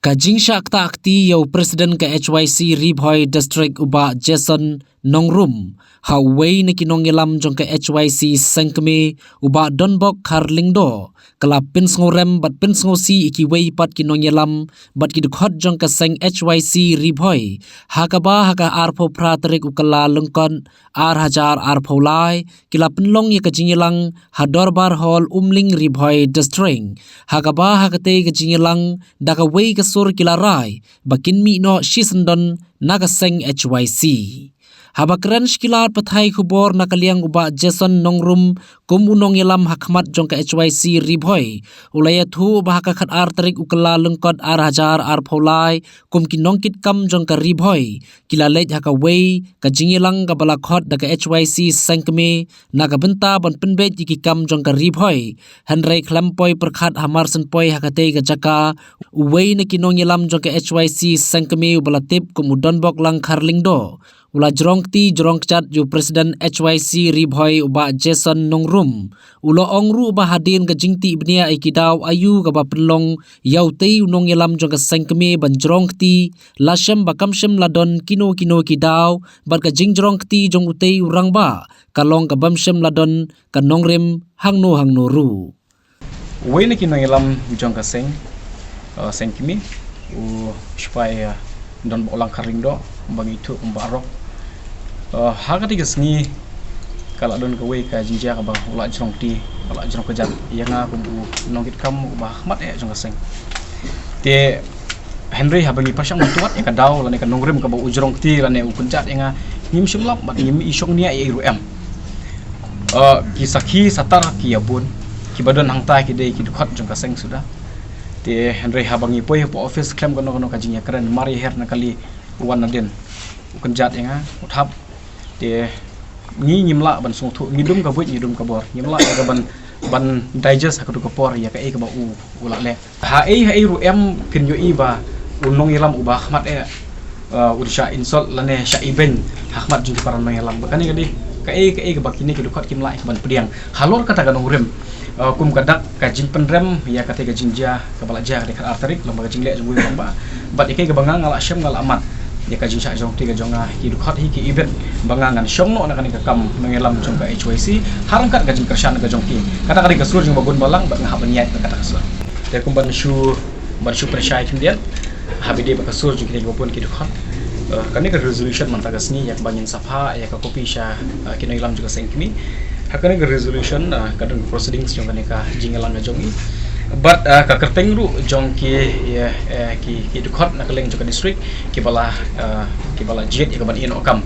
Kajing syak tak akti yau Presiden ke HYC Ribhoi District uba Jason Nongrum hawai na kinong ilam jong ke HYC Sengkeme uba Donbok Karlingdo kala pins ngorem bat pins ngosi ikiwei pat kinong ilam bat kidukhot jong ke seng HYC Ribhoi hakaba haka arpo praterik ukala lengkon ar hajar arpo lai kila penlong ya kajing ilang hadorbar hall umling Ribhoi District hakaba hakate kajing ilang dakawei sur kilarai bakin mi no shisendon nagaseng HYC habakran shkilar pathai khubor nakaliang uba Jason Nongrum kum unong yalam hakmat jong ka HYC Ribhoi ulaya thu uba hakakhat ar tarik ukala lengkot ar hajar ar pholai kum kinongkit kam jong ka Ribhoi kilalej hakawei ka jingilang ka balakhot da ka HYC Sengkeme nakabenta ban penbet jiki kam jong ka Ribhoi Henry Klampoi perkhat hamar senpoi hakate ka jaka uwei na kinong yalam jong ka HYC Sengkeme ubalatip kum Donbok lang Karlingdo ula jorongti jorongcat ju Presiden HYC Ribhoi uba Jason Nongrum ulo ongru uba hadin ka jingti ibnia ikidaw ayu ka bapenlong yautei unong yalam jong ka Sengkeme ban jorongti lasem bakamsem ladon kino kidaw bat ka jing jorongti jong utei urang ba kalong ka bamsem ladon ka Nongrim hangno ru Uwe na kino yalam jong ka Sengkeme u supaya don bolang Karlingdo bagi itu umbarok hakati gesni kala don kawe ka jinja ka ba ula jrong ti ula jrong ka jat yanga ku nongkit kam ba mat e jong seng te Henry habangi pasang mutuat ya ka daw lane ka nongrim ka ba ujrong ti lane u kuncat yanga ngim simlap bat ngim isong nia e ru em kisaki satar ki abun ki badon hangta ki dei ki dukhat jong ka seng sudah te Henry habangi poi po office claim kono ka jinja keren mari her na kali wan nadin kunjat yanga uthap te ni nyimla ban sung thu ngidum ka buit ngidum ka bor nyimla ka ban digest ka ka por ya ka e ka ba ula le ha e ru em pin yo i ba unong ilam ubah mat e ursha insol lane sha iben hakmat jung paran mangelam bakani kadi ka e ka bakini ka dukat kimla ban pediang halor kata ka nongrim kum kadak ka jing penrem ya kate ka jingja ka balaja ka arterik lomba ka jingle jung lomba bat e ka bangang ngala syam ngala amat ya ka jingsa jong tiga jonga ki dukhat hi ki event bangangan syongno na kanika kam mengelam jong ka HYC harangkat ka jing kersan ka jong ki kata kali ka sur jong bagun balang bat ngahap niat kata kasur te kum ban shu persyai kindian habide ba kasur jong ki gopon ki dukhat kanika resolution mantagasni yak bangin sapha ya ka kopi sha kino ilam juga Sengkeme hakane ka resolution kadang proceedings jong kanika jingalang ka jongi but ka kerteng ru jong ki ki dukhat na kaleng jong ka district ki bala jet ka ban in okam